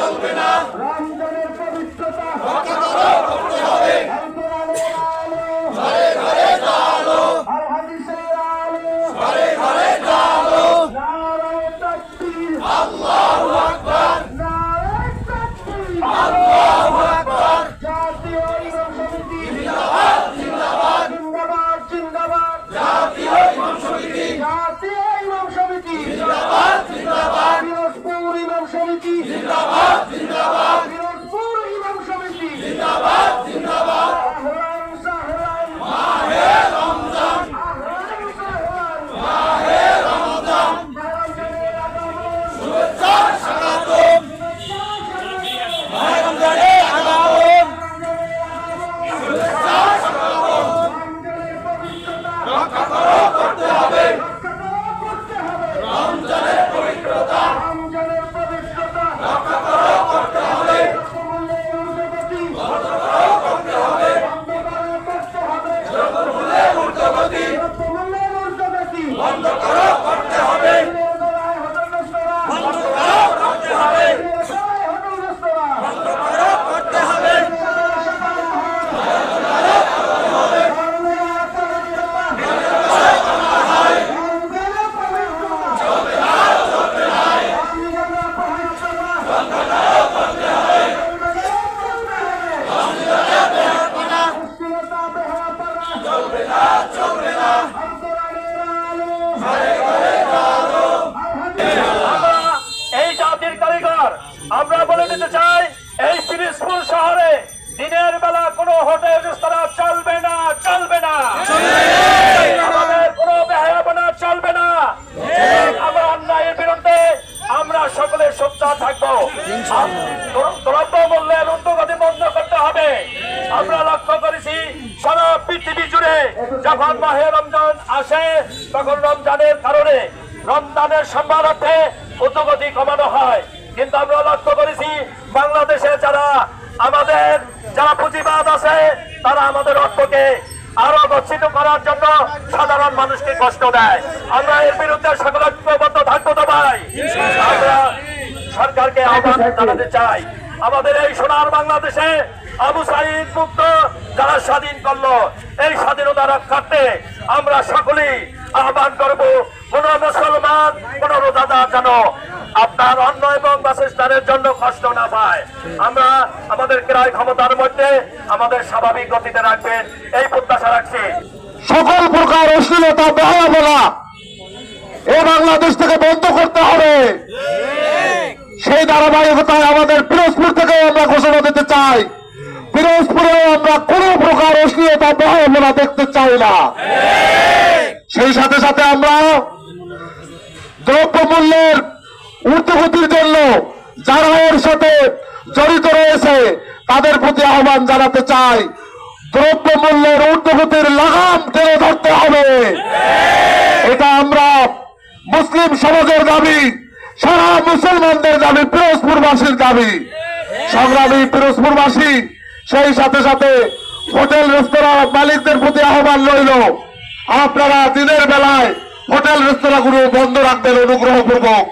চলবে না। রমজানের পবিত্রতা রক্ষা করতে হবে। কোরআনের আলো, ঘরে ঘরে আলো, আর হাদিসের আলো, ঘরে ঘরে আলো। নারায়ে তাকবীর, আল্লাহু আকবার, নারায়ে তাকবীর, আল্লাহু আকবার। জাতীয় ইমাম সমিতি জিন্দাবাদ জিন্দাবাদ, জিন্দাবাদ জিন্দাবাদ, জাতীয় ইমাম সমিতি জাতীয় ইমাম সমিতি জিন্দাবাদ জিন্দাবাদ, পিরোজপুর ইমাম সমিতি জিন্দাবাদ জিন্দাবাদ, পিরোজপুর ইমাম সমিতি জিন্দাবাদ জিন্দাবাদ। আহলান সাহলান মাহে রমজান, আহলান সাহলান মাহে রমজান, রমজানের আগমন শুভেচ্ছা স্বাগতম। মাহে রমজানের আগমন, শুভেচ্ছা স্বাগতম। রমজানের পবিত্রতা রক্ষা করতে হবে। রক্ষা করতে হবে রমজানের পবিত্রতা রমজানের পবিত্রতা রক্ষা করতে হবে। রসমুল্লের ঊর্ধ্বগতি করতে হবে। করতে হবে দ্রব্যমূল্যের ঊর্ধ্বগতি রসমুল্লের ঊর্ধ্বগতি বন্ধ করতে হবে। দিনের বেলায় হোটেল রেস্তোরাঁ বন্ধ করতে হবে। দিনের বেলায় হোটেল রেস্তোরাঁ বন্ধ করতে হবে। এই জাতির কারিগর আমরা বলে দিতে চাই, এই পিরোজপুর শহরে দিনের বেলা কোনো হোটেল রেস্তোরাঁ চলবে না, চলবে না। আমাদের কোনো বেহায়াপনা চলবে না। আমার অন্যায়ের বিরুদ্ধে আমরা সকলে সোচ্চার থাকবো। দ্রব্য মূল্যের ঊর্ধ্বগতি বন্ধ করতে হবে। আমরা লক্ষ্য করেছি সারা পৃথিবী জুড়ে যখন মাহে রমজান আসে তখন রমজানের কারণে রমজানের সম্মানার্থে ঊর্ধ্বগতি কমানো হয়। কিন্তু আমরা লক্ষ্য করেছি বাংলাদেশে আমাদের যারা পুঁজিবাদ আছে তারা আমাদের অর্থকে আরো গচ্ছিত করার জন্য সাধারণ মানুষকে কষ্ট দেয়। আমরা এর বিরুদ্ধে সকল ঐক্যবদ্ধ থাকবো তো ভাই। আমরা সরকারকে আহ্বান জানাতে চাই, আমাদের এই সোনার বাংলাদেশে আবু সাঈদ মুক্ত যারা স্বাধীন করলো, এই স্বাধীনতা রক্ষার্থে আমরা সকলেই আহ্বান করব, কোন মুসলমান কোন রোজাদার যেন আপনার অন্ন এবং বাসস্থানের জন্য কষ্ট না পায়। আমরা আমাদের ক্রয় ক্ষমতার মধ্যে আমাদের স্বাভাবিক গতিতে রাখবেন এই প্রত্যাশা রাখছি। সকল প্রকার অশ্লীলতা বেহায়াপনা এই বাংলাদেশ থেকে বন্ধ করতে হবে। সেই ধারাবাহিকতায় আমাদের পিরোজপুর থেকে আমরা ঘোষণা দিতে চাই, পিরোজপুরেও আমরা কোন প্রকার অশ্লীলতা বেহায়াপনা দেখতে চাই না। সেই সাথে সাথে আমরা দ্রব্যমূল্যের ঊর্ধ্বগতির জন্য যারা এর সাথে জড়িত রয়েছে তাদের প্রতি আহ্বান জানাতে চাই, দ্রব্যমূল্যের ঊর্ধ্বগতির লাগাম টেনে ধরতে হবে। এটা আমরা মুসলিম সমাজের দাবি, সারা মুসলমানদের দাবি, পিরোজপুরবাসীর দাবি। সংগ্রামী পিরোজপুরবাসী, সেই সাথে সাথে হোটেল রেস্তোরাঁ মালিকদের প্রতি আহ্বান রইল, আপনারা দিনের বেলায় হোটেল রেস্তোরাঁগুলো বন্ধ রাখবেন অনুগ্রহপূর্বক।